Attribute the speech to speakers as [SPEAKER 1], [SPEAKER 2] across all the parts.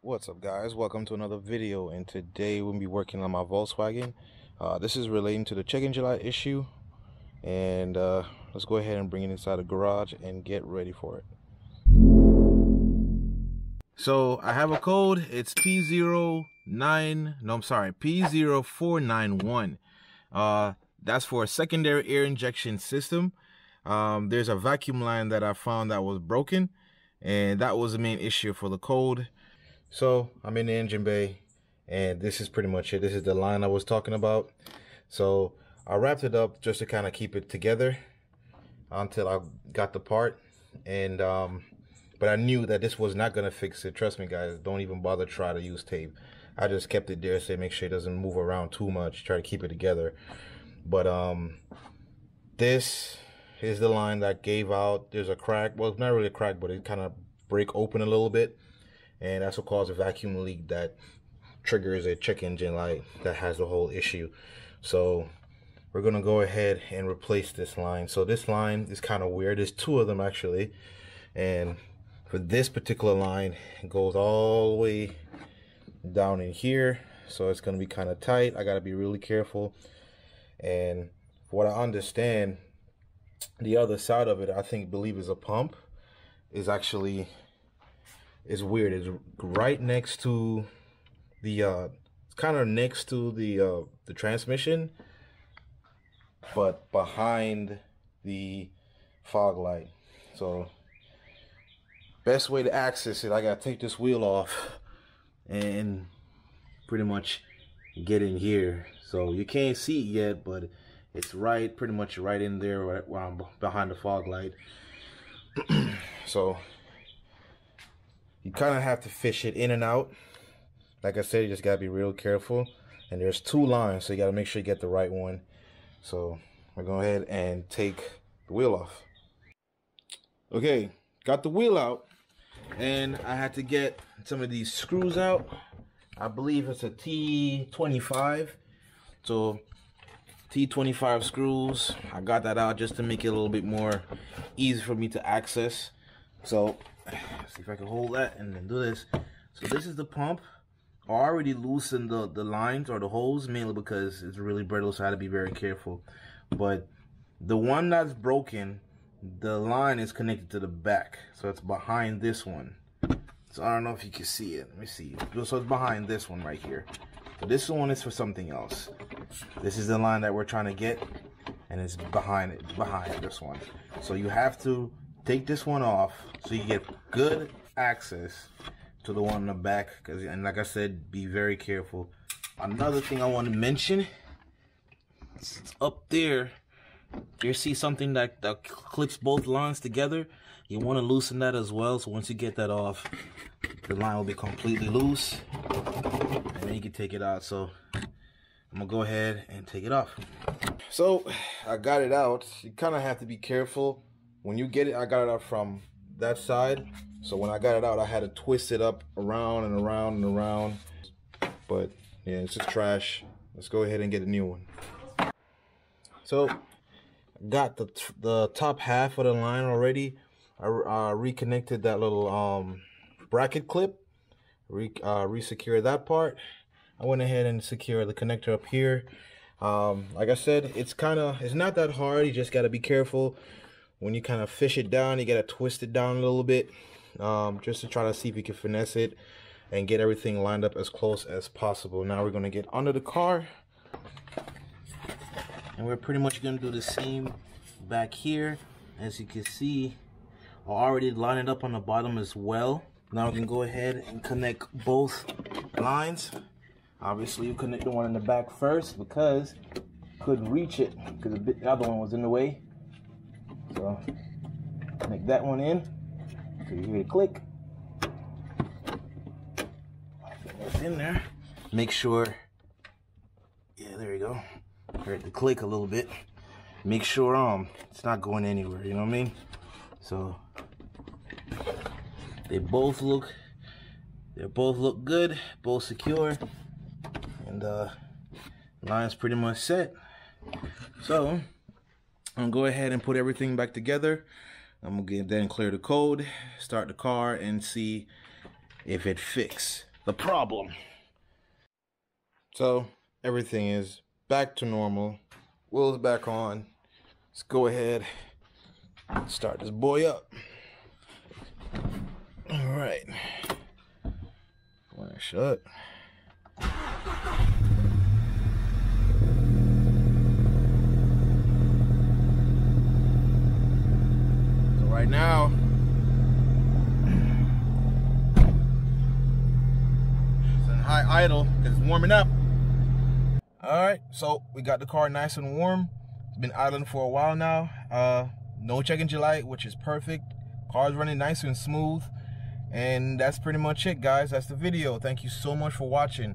[SPEAKER 1] What's up, guys? Welcome to another video, and today we'll be working on my Volkswagen. This is relating to the check engine light issue, and let's go ahead and bring it inside the garage and get ready for it. So I have a code. It's P0491. That's for a secondary air injection system. There's a vacuum line that I found that was broken, and that was the main issue for the code. So I'm in the engine bay, and this is pretty much it. This is the line I was talking about. So I wrapped it up just to kind of keep it together until I got the part. And but I knew that this was not gonna fix it. Trust me, guys, don't even bother try to use tape. I just kept it there so make sure it doesn't move around too much, try to keep it together. But this is the line that gave out. There's a crack. Well, it's not really a crack, but it kind of break open a little bit, and that's what caused a vacuum leak that triggers a check engine light that has the whole issue. So we're gonna go ahead and replace this line. So this line is kind of weird. There's two of them actually, and for this particular line, it goes all the way down in here, so it's gonna be kind of tight. I gotta be really careful. And what I understand, the other side of it, I believe is a pump, is actually is weird. It's right next to the it's kind of next to the transmission, but behind the fog light. So best way to access it, I gotta take this wheel off and pretty much get in here. So you can't see it yet, but it's pretty much right in there, right behind the fog light. So you kind of have to fish it in and out. Like I said, you just gotta be real careful. And there's two lines, so you gotta make sure you get the right one. So we're going to go ahead and take the wheel off. Okay, got the wheel out, and I had to get some of these screws out. I believe it's a T25. So T25 screws. I got that out just to make it a little bit more easy for me to access. So let's see if I can hold that and then do this. So this is the pump. I already loosened the lines or the hose, mainly because it's really brittle, so I had to be very careful. But the one that's broken, the line is connected to the back, so it's behind this one. So I don't know if you can see it. Let me see. So it's behind this one right here. So this one is for something else. This is the line that we're trying to get, and it's behind this one. So you have to take this one off so you get good access to the one in the back. And like I said, be very careful. Another thing I want to mention, it's up there. You see something that clips both lines together. You want to loosen that as well. So once you get that off, the line will be completely loose, and then you can take it out. So I'm gonna go ahead and take it off. So I got it out. You kind of have to be careful when you get it. I got it out from that side, so when I got it out, I had to twist it up around and around and around. But yeah, it's just trash. Let's go ahead and get a new one. So I got the top half of the line already. I reconnected that little bracket clip, resecured that part. I went ahead and secured the connector up here. Like I said, it's not that hard. You just got to be careful when you kind of fish it down. You got to twist it down a little bit, just to try to see if you can finesse it and get everything lined up as close as possible. Now we're going to get under the car, and we're pretty much going to do the same back here. As you can see, I already lined it up on the bottom as well. Now we can go ahead and connect both lines. Obviously, you connect the one in the back first because couldn't reach it because the other one was in the way. So connect that one in. So you hear it click. Get this in there. Make sure. Yeah, there you go. Heard the click a little bit. Make sure it's not going anywhere. You know what I mean? So they both look good, both secure, and line's pretty much set. So I'm gonna go ahead and put everything back together. I'm gonna then clear the code, start the car, and see if it fixed. the problem. So everything is back to normal. Wheels back on. Let's go ahead and start this boy up. All right. When I shut. So right now, it's in high idle because it's warming up. All right, so we got the car nice and warm. It's been idling for a while now. No check engine light, which is perfect. Car's running nice and smooth. And that's pretty much it, guys. That's the video. Thank you so much for watching.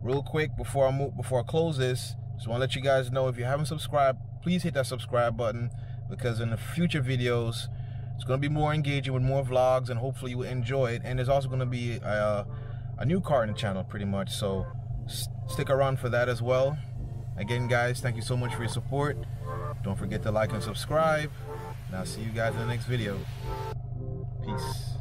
[SPEAKER 1] Real quick, before I close this, just want to let you guys know, if you haven't subscribed, please hit that subscribe button, because in the future videos, it's going to be more engaging with more vlogs, and hopefully you will enjoy it. And there's also going to be a new car in the channel, pretty much. So stick around for that as well. Again, guys, thank you so much for your support. Don't forget to like and subscribe, and I'll see you guys in the next video. Peace.